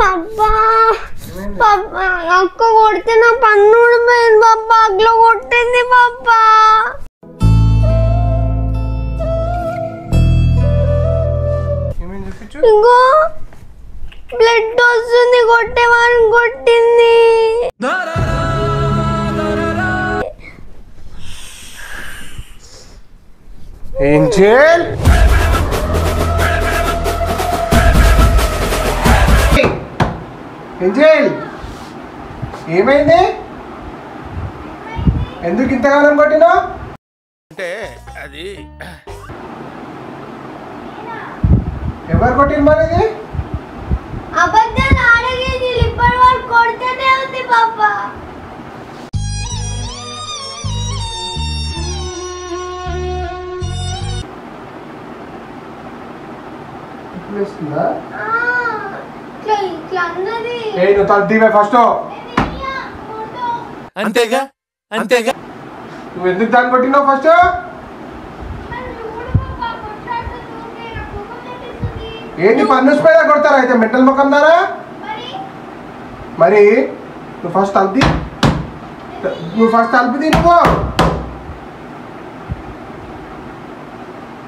అబ్బా పాపా అక్క కొడితే నా పన్ను ఊడిపోయింది పాపా. అగ్లో కొట్టింది పాపా. ఇంకో బ్లడ్ వస్తుంది. కొట్టేవారిని కొట్టింది. ఏంజెల్ ఏంజెల్ ఏమైంది? ఎందుకు ఇంతకాలం కొట్టినావు? అంటే అది ఎవరు కొట్టిన మరి? ఇది అబద్ధాలు ఆడగేది. ఇప్పటి వరకు కొడితేనే ఉంది పాపా. నువ్వు తల్లివే ఫస్ట్. అంతేగా అంతేగా. నువ్వు ఎందుకు దాన్ని కొట్టినావు ఫస్ట్? ఏంటి పన్ను స్పైదా కొడతారా? అయితే మెంటల్ ముఖం దారా. మరి నువ్వు ఫస్ట్ తలుపుది. నువ్వు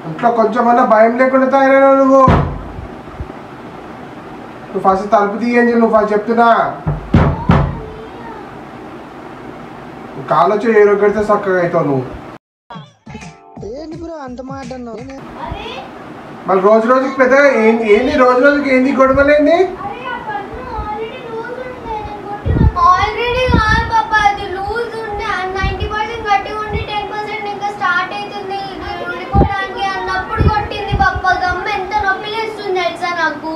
ఇంట్లో కొంచెమన్నా భయం లేకుండా తయారైనా నువ్వు ఫస్ట్ తలుపు తీయండి. నువ్వు ఫస్ట్ చెప్తున్నా. కాలు వచ్చి ఏ రోజు కడితే చక్కగా అవుతావు నువ్వు. అంత మాట మళ్ళీ రోజు రోజుకి పెద్దగా ఏంది రోజు రోజుకి ఏంది గొడవలేంది? ఆల్రెడీ కాదు పాపా, అది లూజ్ ఉండే. 90% గట్టిగా ఉండి 10% ఇంకా స్టార్ట్ అవుతుంది ఊడిపోవడానికి అన్నప్పుడు కొట్టింది పాపా. గమ్మ ఎంత నొప్పి లేస్తుంది తెలుసా నాకు.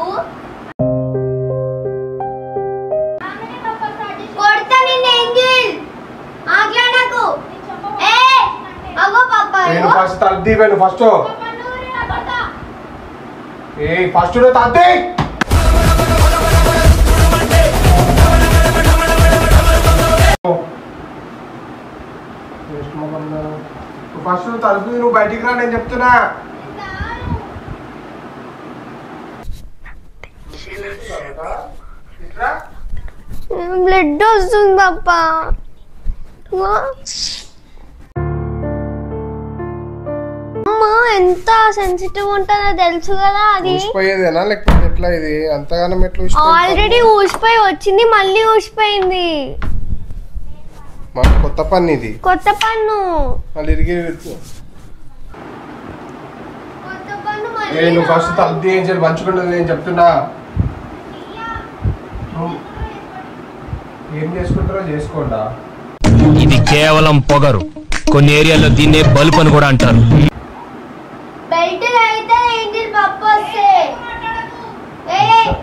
కొడతా నిన్ను ఏంజిల్. ఆగ్లా నాకు. అగో పాపా నేను ఫస్ట్ తలుపు తీవేను. ఫస్ట్ ఫస్ట్ తద్ది. ఫస్ట్ తలుపు నువ్వు బయటికి రా. నేను చెప్తున్నా. బ్లడ్ వస్తుంది పాపా. అమ్మా ఎంత సెన్సిటివ్ ఉంటుందో తెలుసు కదా. అది ఊసిపోయేదేనా లేకపోతే ఎట్లా? ఇది అంతగానం ఎట్లా? ఆల్రెడీ ఊసిపోయి వచ్చింది, మళ్ళీ ఊసిపోయింది. కొత్త పన్ను ఇది. కొత్త పన్ను. మళ్ళీ ఇరిగి నువ్వు ఫస్ట్ తలుపు తీయించాలి. మంచుకుంటుంది నేను చెప్తున్నా. ఏం చేసుకుంటారో చేసుకోండా. ఇది కేవలం పొగరు. కొన్ని ఏరియాలో దీన్నే బల్బ్ అని కూడా అంటారు. బెల్ట్ అయితే ఏంటి పప్పు వస్తే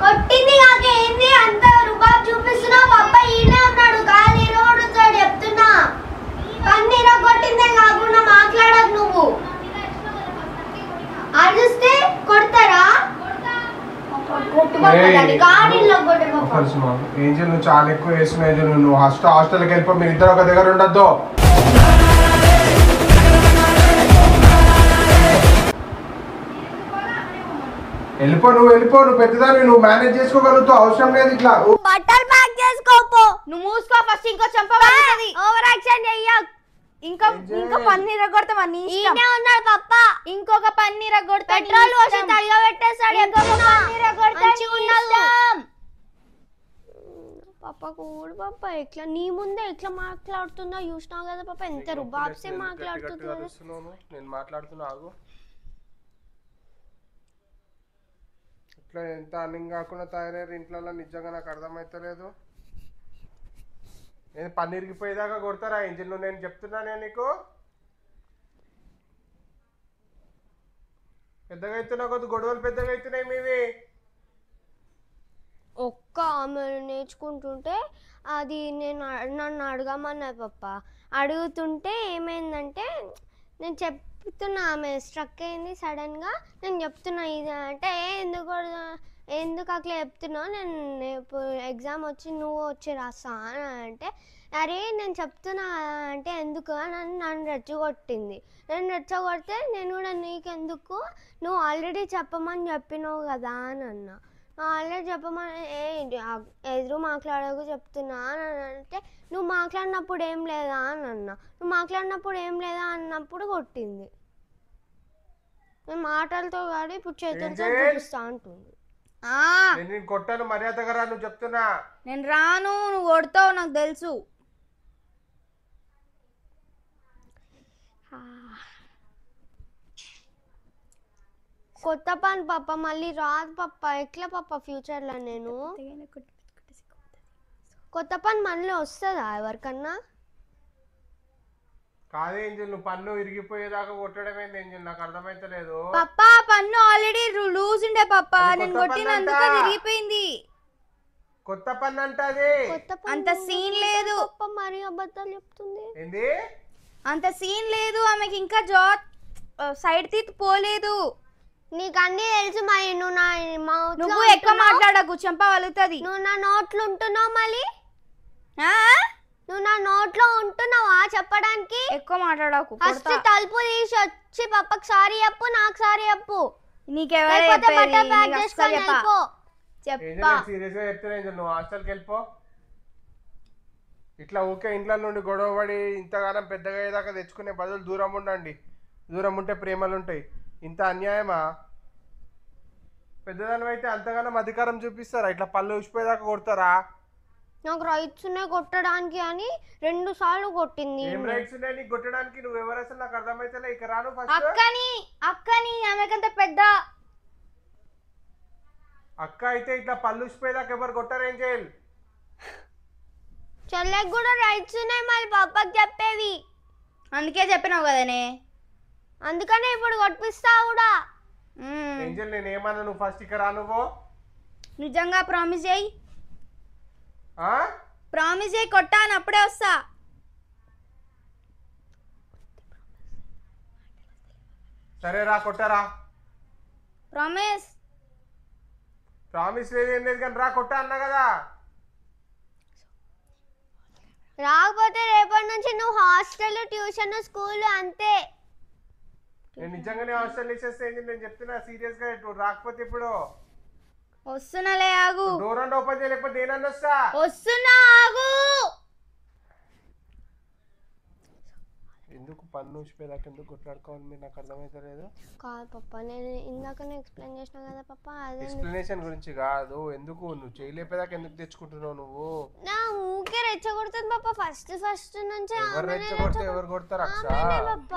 కొట్టింది కాక ఏంది అంత రుబాబ్ చూపిస్తున్నావు? పప్ప ఈయనే ఉన్నాడు. కాలు ఇరగొడుతాడు చెప్తున్నా. కన్ను ఇరగొట్టిందే కాకుండా మాట్లాడకు నువ్వు. అరిస్తే కొడతారా? ఏంజల్ నువ్వు చాలా ఎక్కువ వేస్తున్నావు. నువ్వు హాస్టల్కి వెళ్ళిపో. మీరు ఇద్దరు ఒక దగ్గర ఉండద్దు. వెళ్ళిపో. నువ్వు పెద్దదాన్ని. నువ్వు మేనేజ్ చేసుకోగలుగుతావు. అవసరం లేదు ఇట్లా. బట్టలు ప్యాక్ చేసుకోపో. నువ్వు మూసుకో ఫస్ట్. ఇంకో చంప ఓవర్ యాక్షన్ చెయ్యకు. ఇంకా పన్నీర్ కొడతావా? నీ ఇష్టం. ఉన్నాడు పప్ప. ఇంకొక పన్నీర్ కొడతా. పెట్రోల్ పోసి తగ్గ పెట్టేస్తాడు. ఇంకొక పన్నీర్ కొడతా. పాప కూడు పాప ఎట్లా నీ ముందే ఎట్లా మాట్లాడుతుందో చూసినావు కదా పాప. ఎంత రుబాబ్సే మాట్లాడుతుందో. నేను మాట్లాడుతున్నా. ఆగు. ఇట్లా ఎంత అన్నింగ్ కాకుండా తయారయ్యారు ఇంట్లో. నిజంగా నాకు అర్థమైతలేదు. నేను పన్నీర్కి పోయేదాకా కొడతారా ఇంజిన్? నేను చెప్తున్నానే నీకు. పెద్దగా అవుతున్నా కొద్ది గొడవలు పెద్దగా అవుతున్నాయి మీవి. ఒక్క ఆమె నేర్చుకుంటుంటే అది నన్ను అడగమన్నది పప్ప. అడుగుతుంటే ఏమైందంటే నేను చెప్తున్నా. ఆమె స్ట్రక్ అయింది సడన్గా. నేను చెప్తున్నా ఇది అంటే ఎందుకు అట్లా చెప్తున్నావు? నేను ఇప్పుడు ఎగ్జామ్ వచ్చి నువ్వు వచ్చి రాస్తా అని అంటే, అరే నేను చెప్తున్నా అంటే ఎందుకు అని నన్ను రెచ్చగొట్టింది. నేను రెచ్చగొడితే నేను కూడా నీకెందుకు, నువ్వు ఆల్రెడీ చెప్పమని చెప్పినావు కదా అని అన్నా. అలా చెప్పమని ఎదురు మాట్లాడకు చెప్తున్నా అని అంటే నువ్వు మాట్లాడినప్పుడు ఏం లేదా అని అన్నా. నువ్వు మాట్లాడినప్పుడు ఏం లేదా అన్నప్పుడు కొట్టింది. నేను మాటలతో కాదు ఇప్పుడు చేతులతో చూపిస్తా అంటుంది. నేను కొట్టాను మర్యాదగా రా నువ్వు చెప్తున్నా. నేను రాను, నువ్వు కొడతావు నాకు తెలుసు. కొత్త పని పాప మళ్ళీ రాదు పాప. ఎట్లా పాప ఫ్యూచర్లో నేను కొత్త పని మళ్ళీ వస్తుందా ఎవరికన్నా? కాదు ఏంజిల్, నువ్వు పన్ను ఇరిగిపోయేదాకా కొట్టడమేంది ఏంజిల్? నాకు అర్థమైతలేదు. పప్పా పన్ను ఆల్రెడీ లూజ్ ఉండే పప్ప, నేను కొట్టినందుకు తిరిగిపోయింది. కొత్త పన్ను అంటది. అంత సీన్ లేదు. మరి అబద్ధాలు చెప్తుంది. ఏంది? అంత సీన్ లేదు, ఆమెకి ఇంకా సైడ్ తీత్ పోలేదు. నీకు అన్ని తెలుసు మరి. నువ్వు ఎక్కువ మాట్లాడకు, చెంప వలుగుతుంది. నువ్వు నా నోట్లో ఉంటున్నావు మళ్ళీ. నువ్వు నా నోట్లో ఉంటున్నావా చెప్పడానికి? ఎక్కువ మాట్లాడకు. ఫస్ట్ తలుపు తీసి వచ్చి పప్పకి సారీ చెప్పు, నాకు సారీ చెప్పు. నీకెవరు సీరియస్ గా చెప్తున్నా ఏంజిల్, నువ్వు హాస్టల్కి వెళ్ళిపో. ఇట్లా ఊకే ఇంట్లో నుండి గొడవ పడి ఇంతగానం పెద్దగా అయ్యేదాకా తెచ్చుకునే బదులు దూరం ఉండండి. దూరం ఉంటే ప్రేమలు ఉంటాయి. ఇంత అన్యాయమా? పెద్దదాని అయితే అంతగానం అధికారం చూపిస్తారా? ఇట్లా పళ్ళు ఊసిపోయేదాకా కొడతారా? నాకు రైట్స్ ఉన్నాయి కొట్టడానికి అని 2 సార్లు కొట్టింది. ఏం రైట్స్ ఉన్నాయి నీకు కొట్టడానికి? నువ్వు ఎవరు అసలు నాకు అర్థమైతలే. ఇక రాను ఫస్ట్. అక్కని ఆమెకంత పెద్ద అక్క అయితే ఇట్లా పళ్ళు ఊసిపోయేదాకా ఎవరు కొట్టారు ఏం చేయాలి? చెల్లెకి కూడా రైట్స్ ఉన్నాయి మరి పప్పకి చెప్పేవి. అందుకే చెప్పినావు కదనే, అందుకనే ఇప్పుడు కొట్టిస్తా కూడా. ఏంజల్ నేను ఏమన్నా, నువ్వు ఫస్ట్ ఇక్కడ రా. నువ్వు నిజంగా ప్రామిస్ చేయి. ప్రామిస్ చేయి, కొట్టాను అప్పుడే వస్తా. సరే రా, కొట్టారా. ప్రామిస్. ప్రామిస్ లేదు ఏం లేదు కానీ రా, కొట్టా అన్నా కదా. రాకపోతే రేపటి నుంచి నువ్వు హాస్టల్, ట్యూషన్, స్కూల్ అంతే. నేను నిజంగానే హాస్టల్ వేసేస్తే నేను చెప్తున్నా సీరియస్ గా. రాకపోతే ఇప్పుడు వస్తున్నాలే, ఆగు. డోర్ అండ్ ఓపెన్ చేయలేకపోతే నేనన్నా వస్తా. వస్తున్నా, ఆగు. ఎందుకు పన్ను ఊసిపోయేదాకా ఎందుకు కొట్లాడుకోవాలి మీరు? నాకు అర్థమైతలేదు. కాదు పప్ప, నేను ఇందాకనే ఎక్స్ప్లెయిన్ చేసిన కదా పప్ప. అదే ఎక్స్ప్లెనేషన్ గురించి కాదు. ఎందుకు నువ్వు చేయలేపేదాకా ఎందుకు తెచ్చుకుంటున్నావు నువ్వు? నా ఊకే రెచ్చగొడుతుంది పప్ప. ఫస్ట్ నుంచి ఎవరు రెచ్చగొడితే ఎవరు కొడతారు అక్ష? పప్ప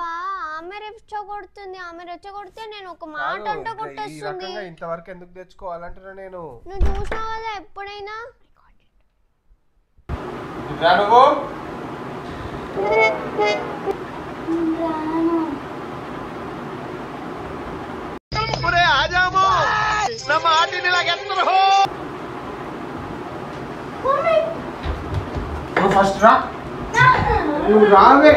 ఆమె రెచ్చగొడుతుంది. ఆమె రెచ్చగొడితే నేను ఒక మాట అంటే కొట్టేస్తుంది. ఇంతవరకు ఎందుకు తెచ్చుకోవాలంటున్నా నేను. నువ్వు చూసినావు కదా ఎప్పుడైనా. నువ్వు ఫస్ట్ రా. నువ్వు రావే.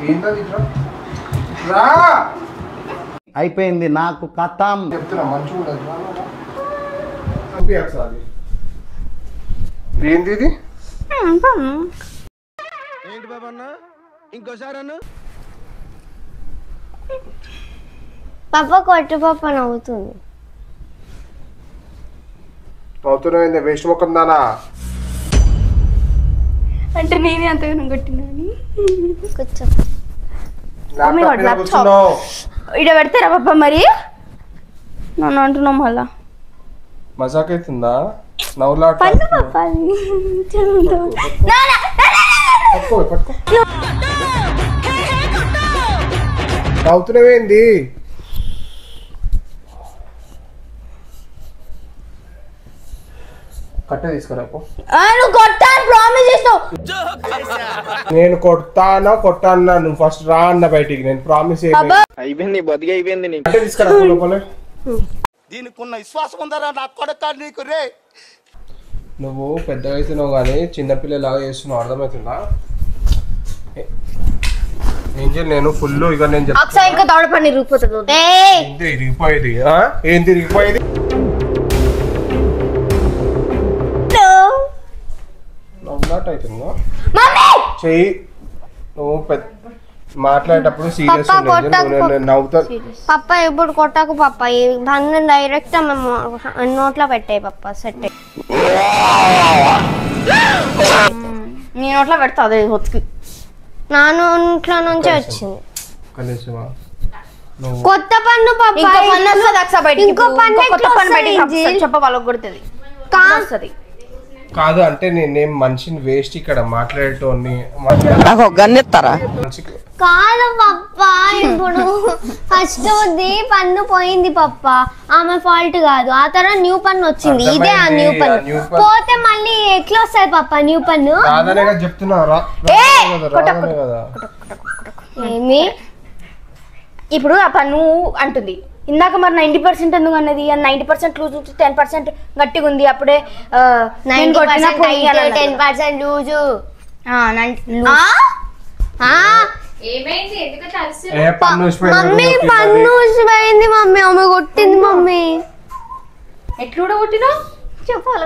ఏంటది? రా. అయిపోయింది నాకు కథం. చెప్తున్నా మంచిగా ఏంది ఇది? ఏంటి బాబా అన్న, ఇంకోసారి అన్న. పప్ప కొట్టు పప్ప నవ్వుతుంది. అవుతున్నాయింది వేస్ట్ ముఖం దానా. అంటే నేనే అంతగా కొట్టినాని. కూర్చో. ఇడ పెడతారా పప్ప? మరి నన్ను అంటున్నాం మళ్ళా. మజాక్ అవుతుందా? నవ్వులాట అవుతున్నావేంది? కట్ట తీసుకురాపో. నేను కొట్టానా కొట్టానా? నువ్వు ఫస్ట్ రా అన్న బయటికి. నేను ప్రామిస్ అయిపోయింది, బతికి అయిపోయింది. కట్ట తీసుకురా లోపల. దీనికి ఉన్న విశ్వాసం ఉందరా నా కొడుక నీకు రే. నువ్వు పెద్దగా అవుతున్నావు కానీ చిన్నపిల్లలాగా చేస్తున్నావు, అర్థమవుతుందా? నేను ఫుల్ ఇక నేను తిరిగిపోయేది. ఏం తిరిగిపోయేది? నవ్వులాట అవుతుందా? చెయ్యి. నువ్వు మాట్లాడేటప్పుడు సీరియస్ నవ్వుతా. పప్ప ఇప్పుడు కొట్టకు పప్ప, ఈ బంధం డైరెక్ట్ మేము నోట్లో పెట్టాయి పప్ప. సెట్ నీ నోట్లో పెడతా అదే ఒత్తికి. నా నోట్లో నుంచే వచ్చింది. కనీసమా కొత్త పన్ను పప్ప. ఇంకో పన్ను వస్తుంది అక్సా బయటికి. ఇంకో పన్ను కొత్త పన్ను బయటికి చెప్ప వాళ్ళకి కొడుతుంది వస్తుంది. కాదు అంటే నేనేం మనిషిని వేస్ట్ ఇక్కడ మాట్లాడేటోని కాదు పప్ప. ఇప్పుడు ఫస్ట్ పన్ను పోయింది పప్ప, ఆమె ఫాల్ట్ కాదు. ఆ తర్వాత న్యూ పన్ను వచ్చింది, ఇదే ఆ న్యూ పన్ను. పోతే మళ్ళీ ఎట్లా వస్తుంది పప్ప న్యూ పన్ను? చెప్తున్నా ఏమి ఇప్పుడు ఆ పన్ను అంటుంది ఇందాక మరి 90% ఎందుకు అన్నది? 90% లూజ్ 10% గట్టిగా ఉంది. అప్పుడే 10% లూజు. మమ్మీ పన్ను ఊసిపోయింది మమ్మీ, ఆమె కొట్టింది మమ్మీ. ఎట్లు కూడా కొట్టినా చెప్పాలి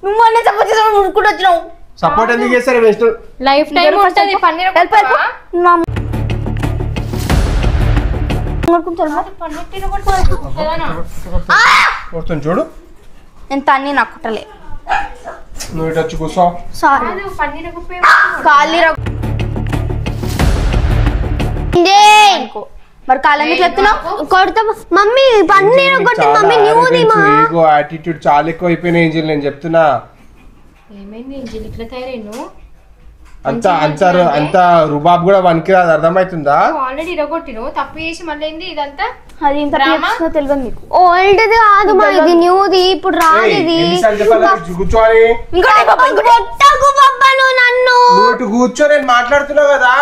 నువ్వు అన్నీ సపోర్ట్ చేసి ఉడుకుంటూ వచ్చినావు. సపోర్ట్ ఎందుకు చేస్తారు? వేస్ట్ లైఫ్ టైం ఉంటుంది పన్నీర్ చూడు. నేను తన్ని నాకు కుట్టలే. నువ్వు ఇటు వచ్చి కూర్చో. మరి కాళ్ళని చెప్తున్నావు కొడతా మమ్మీ. పన్నీర్ కొట్టి మమ్మీ న్యూది మా యాటిట్యూడ్ చాలా ఎక్కువ అయిపోయినాయి ఏంజిల్, నేను చెప్తున్నా. ఏమైంది ఏంజిల్ ఇట్లా తయారైను? అంత రుబాబ్ కూడా వనికిరాదు, అర్థమవుతుందా? ఆల్రెడీ ఇరగొట్టిను, తప్పు చేసి మళ్ళీ ఇదంతా అది ఇంత తెలియదు మీకు. ఓల్డ్ కాదు మా, ఇది న్యూది, ఇప్పుడు రాదు ఇది. కూర్చోని నన్ను కూర్చో, నేను మాట్లాడుతున్నా కదా.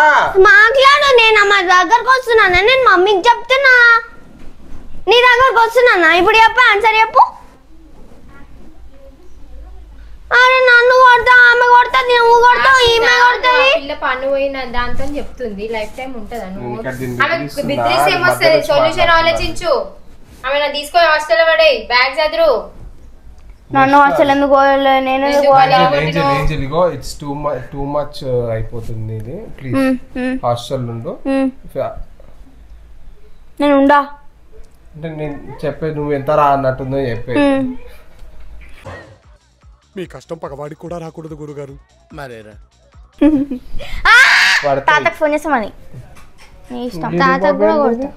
మాట్లాడు. నేను మా దగ్గరకు వస్తున్నానా? నేను మమ్మీకి చెప్తున్నా నీ దగ్గరకు వస్తున్నానా? ఇప్పుడు చెప్పు, ఆన్సర్ చెప్పు. అరే నన్ను కొడతా, ఆమె కొడతా, నువ్వు కొడతావు, ఈమె కొడతాది. పిల్ల పన్ను పోయిన దాంతో చెప్తుంది లైఫ్ టైం ఉంటదా? నువ్వు ఆమె బిద్రేసి ఏమొస్తుంది? సొల్యూషన్ ఆలోచించు. ఆమె నా తీసుకొని హాస్టల్ పడే బ్యాగ్ చదురు. నన్ను హాస్టల్ ఎందుకు పోలే? నేను ఇట్స్ టూ మచ్ అయిపోతుంది ఇది. ప్లీజ్ హాస్టల్ నుండు. నేను ఉండా అంటే నేను చెప్పేది నువ్వు ఎంత రా అన్నట్టుందో చెప్పేది. మీ కష్టం పగవాడికి కూడా రాకూడదు గురుగారు. మరేరా తాతకు ఫోన్ చేస్తామని నీ ఇష్టం. తాతకు కూడా కొడతా.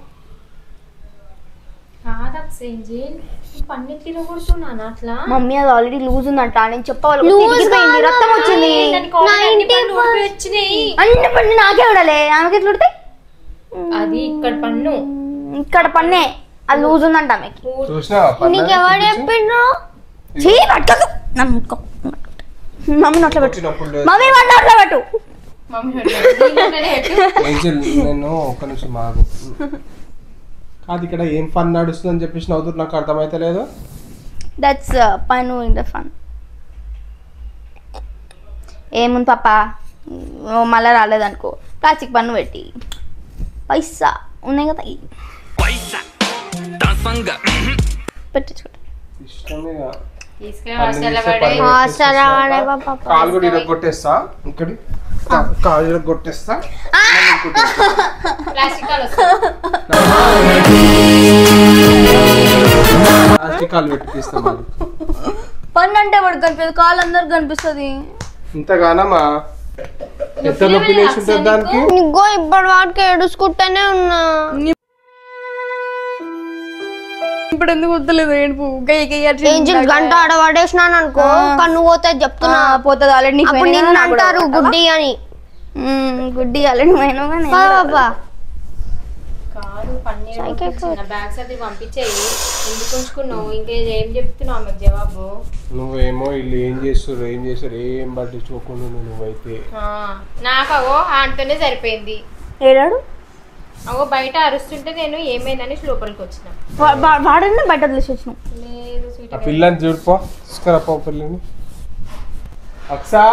పన్నెట్లు కొడుతున్నాను అట్లా. మమ్మీ అది ఆల్రెడీ లూజ్ ఉందంట, నేను చెప్పవాలి. రక్తం వచ్చింది, అన్ని పన్ను నాకే ఉడలే. ఆమెకి ఎట్లా ఉడతాయి? అది ఇక్కడ పన్ను, ఇక్కడ పన్నే, అది లూజ్ ఉందంట ఆమెకి. నీకు ఎవరు చెప్పిండ్రు? మమ్మీ నోట్లో పెట్టు, మమ్మీ నోట్లో పెట్టు. నేను ఒక్క నిమిషం మాకు కాదు, ఇక్కడ ఏం ఫన్ నడుస్తుందని చెప్పేసి నవ్వుతున్నారు, నాకు అర్థమైతే లేదు. దట్స్ పన్ను ఇన్ ద ఫన్. ఏముంది పాప, మళ్ళీ రాలేదనుకో ప్లాస్టిక్ పన్ను పెట్టి పైసా ఉన్నాయి కదా పెట్టించుకుంటా. కాలు కూడా ఇరగొట్టేస్తా, ఇక్కడి కాలు ఇరగొట్టేస్తా. ప్లాస్టిక్ కాలు పెట్టిస్తా. పన్ను అంటే వాడు కనిపిస్తుంది, కాలు అందరికి కనిపిస్తుంది. ఇంతగానమ్మా ఎంత నొప్పి లేచి ఉంటుంది దానికి. ఇంకో ఇప్పటి వాటికి ఏడుచుకుంటూనే ఉన్నా. ఇప్పుడు ఎందుకు వద్దలేదు ఏడుపు? గంట ఆడబడేసినాను అనుకో కన్ను పోతుంది చెప్తున్నా. పోతుంది ఆల్రెడీ. అప్పుడు నిన్ను అంటారు గుడ్డి అని. గుడ్డి ఆల్రెడీ పోయినా బాబా కాదు పన్నీర్ బ్యాగ్ సర్ది పంపించేయి. ఎందుకు ఉంచుకున్నావు? ఇంకా ఏం చెప్తున్నావు ఆమెకు జవాబు? నువ్వేమో వీళ్ళు ఏం చేస్తారు ఏం పట్టించుకోకుండా నువ్వైతే నాకు అవో ఆంటోనే సరిపోయింది. ఏడాడు అవో బయట అరుస్తుంటే నేను ఏమైందని లోపలికి వచ్చిన. వాడన్నా బయట వదిలేసి వచ్చినావు. లేదు ఆ పిల్లని చూడుపో, తీసుకురాపో పిల్లని. అక్సా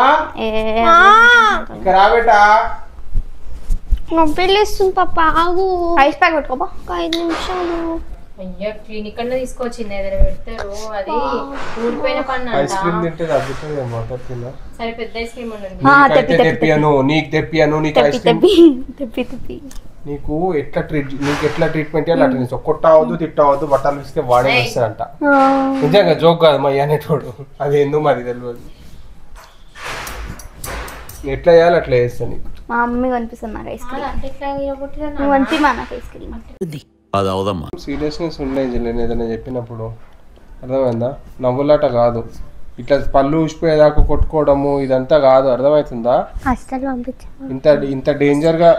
రా బేటా. నొప్పి లేస్తుంది పాప, ఆగు. Ice pack పెట్టుకోపా. 5 నిమిషాలు. అయ్యా క్లినిక్ అన్న తీసుకొచ్చింది ఏదైనా పెడతారు అది ఊడిపోయిన పన్ను ఐస్ క్రీమ్ తింటే తగ్గుతుంది మొత్తం తిన్న సరే పెద్ద ఐస్ క్రీమ్ ఉంది తెప్పియాను నీకు ఐస్ క్రీమ్ నీకు ఎట్లా ట్రీట్మెంట్ చేయాలి అట్లా తీసుకో కొట్టవద్దు తిట్టవద్దు బట్టలు ఇస్తే వాడే వస్తాడంట నిజంగా జోక్ కాదు మా అనేటోడు అది ఎందుకు మరి తెలియదు ఎట్లా చేయాలి అట్లా చేస్తా నీకు మా మమ్మీ కనిపిస్తుంది నాకు ఐస్ క్రీమ్ సీరియస్నెస్ ఉండేది నేను ఏదైనా చెప్పినప్పుడు అర్థమైందా నవ్వులాట కాదు ఇట్లా పళ్ళు ఊసిపోయేదాకా కొట్టుకోవడము ఇదంతా కాదు అర్థమవుతుందా ఇంత డేంజర్గా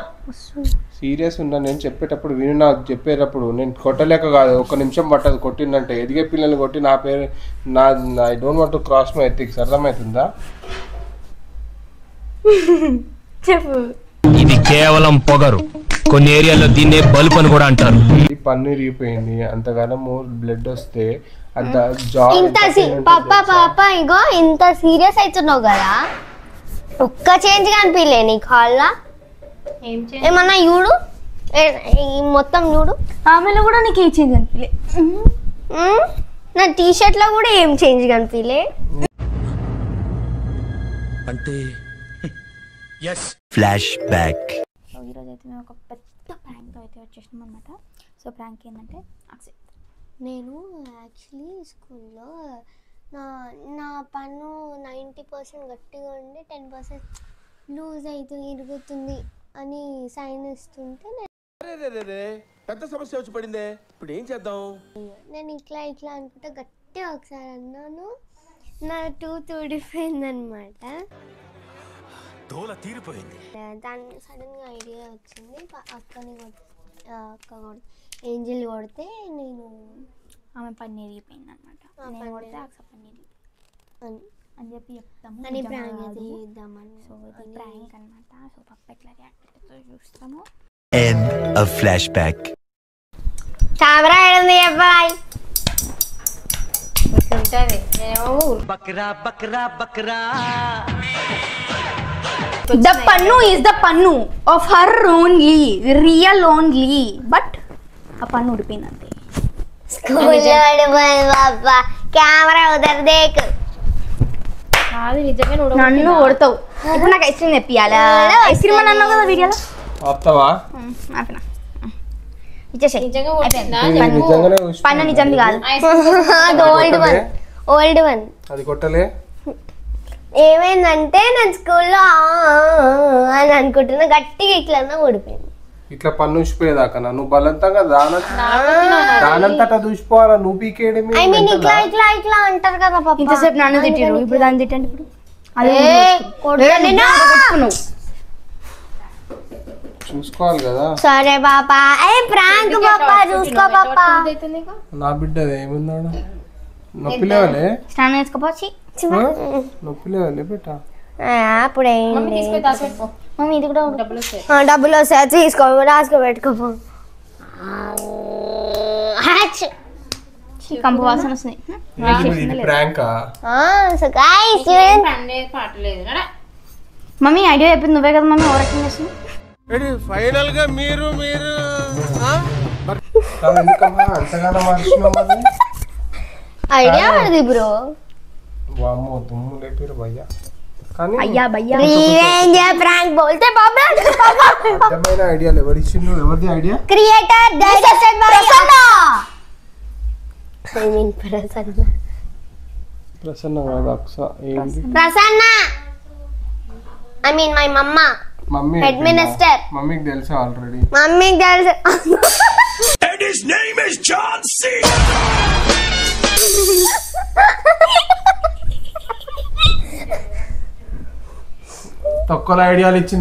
సీరియస్ ఉన్నా నేను చెప్పేటప్పుడు విను నాకు చెప్పేటప్పుడు నేను కొట్టలేక కాదు 1 నిమిషం పట్టదు కొట్టిందంటే ఎదిగే పిల్లల్ని కొట్టి నా పేరు I don't want to cross my ethics అర్థమవుతుందా చెప్పు ఇది కేవలం పొగరు కొన్ని ఏరియాలో దీన్నే బల్బ్ అని కూడా అంటారు పన్ను ఇరిగిపోయింది అంతగానం బ్లడ్ వస్తే పాప ఇగో ఇంత సీరియస్ అవుతున్నావు కదా ఒక్క చేంజ్ కనిపించలే నీకు హాల్లా ఏమన్నా చూడు మొత్తం చూడు ఆమెలో కూడా నీకు ఏం చేంజ్ కనిపించలే నా టీ షర్ట్ లో కూడా ఏం చేంజ్ కనిపించలే అంటే ఫ్లాష్ బ్యాక్ ఈరోజు అయితే మేము ఒక పెద్ద ప్రాంక్ అయితే వచ్చేసినాం అనమాట సో ప్రాంక్ ఏంటంటే నేను యాక్చువల్లీ స్కూల్లో నా పన్ను 90% గట్టిగా ఉండి 10% లూజ్ అయితే ఇరుగుతుంది అని సైన్ ఇస్తుంటే పెద్ద సమస్య వచ్చి పడిందే ఇప్పుడు ఏం చేద్దాం నేను ఇట్లా అనుకుంటే గట్టిగా ఒకసారి అన్నాను నా టూత్ ఊడిపోయింది అనమాట దాన్ని సడన్గా ఐడియా వచ్చింది అక్కని అక్క ఏంజిల్ కొడితే నేను ఆమె పన్ను ఇరిగిపోయింది అనమాట నేను కొడితే అక్క పన్ను అని చెప్పి చెప్తాము అని ప్రాంక్ అయితే చేద్దామని సో ఇది ప్రాంక్ అనమాట సో పప్ప ఎట్లా రియాక్ట్ అవుతుందో చూస్తాము end of flash back camera ఏడుంది అబ్బాయి ఉంటది The pannu is the pannu of her only, real only. But a pannu ఉడిపోయింది అంతే. బాబా కెమెరా ఉదర్ దేక్ కాదు నిజంగా నన్ను కొడతావు ఇప్పుడు నాకు ఐస్ క్రీమ్ తెప్పియాలా ఐస్ క్రీమ్ అని అన్నావు కదా వీడియోలో ఆపుతావా ఆపినా ఇచ్చేసాయి నిజంగా కొట్టిందా పన్ను నిజంది కాదు ఓల్డ్ వన్ అది కొట్టలే ఏమైందంటే నేను స్కూల్లో అని అనుకుంటున్నా గట్టిగా ఇట్లా ఊడిపోయింది ఇట్లా పన్ను ఊసిపోయేదాకా నువ్వు బలంతంగా దానంతటా దూసిపోవాలా నువ్వు పీకేయడమే ఐ మీన్ ఇట్లా అంటారు కదా పాప ఇంతసేపు నన్ను తిట్టిరు ఇప్పుడు దాన్ని తిట్టండి ఇప్పుడు చూసుకోవాలి కదా సరే పాపా ప్రాంక్ పాపా చూసుకో పాపా నా బిడ్డ ఏముందాడు నొప్పి లేవలే స్నానం వేసుకోపోచి నొప్పి లేవలే బిడ్డ అప్పుడు మమ్మీ ఇది కూడా డబ్బులు వస్తాయి తీసుకో రాసుకో పెట్టుకోపో కంపు వాసన వస్తుంది ప్రాంకా మమ్మీ ఐడియా చెప్పింది నువ్వే కదా మమ్మీ ఓవర్ యాక్టింగ్ చేస్తుంది ఫైనల్ గా మీరు ఐడియా పడది బ్రో వామ్మో దుమ్ము లేపిరు భయ్యా కానీ అయ్యా భయ్యా రివెంజ్ ప్రాంక్ బోల్తే బాబా అర్థమైన ఐడియా ఎవరిచ్చిండు ఎవరిది idea creator directed by Prasanna I mean Prasanna కాదు అక్స ఏంది ప్రసన్న ఐ మీన్ మై మమ్మ మమ్మీ హెడ్ మినిస్టర్ మమ్మీకి తెలుసా ఆల్రెడీ మమ్మీకి తెలుసు And his name is John C. తక్కువ ఐడియాలు ఇచ్చి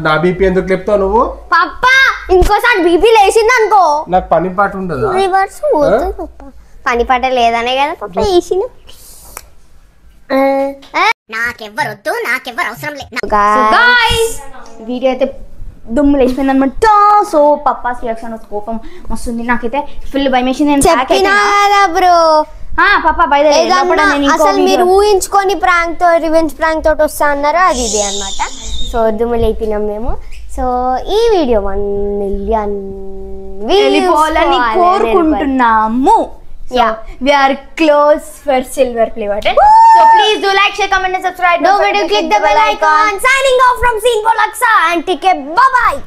నా బీపీ ఎందుకు లేపుతావు నువ్వు పప్పా ఇంకోసారి బీపీ లేచింది అనుకో నాకు పని పాట ఉండదా రివర్స్ పోతుంది పప్పా పని పాట లేదనే కదా పప్ప వేసిన నాకెవ్వరొద్దు నాకెవ్వరు అవసరం లేదు గాయ్స్ వీడియో అయితే దుమ్ము లేచిపోయింది అనమాట సో పప్పాస్ రియాక్షన్ కోపం వస్తుంది నాకైతే ఫుల్ భయం వేసింది బ్రో పాపా బై అసలు మీరు ఊహించుకొని ప్రాంక్ తో రివెంజ్ ప్రాంక్ తోటి వస్తా అన్నారు అది ఇదే అనమాట సో దుమ్ము లేపినాం మేము సో ఈ వీడియో 1 million వెళ్ళిపోవాలని కోరుకుంటున్నాము. We are close for silver play button. So please do like, share, comment and subscribe. Don't forget to click the bell icon. Signing off from Scene for Laksa and take care. Bye bye.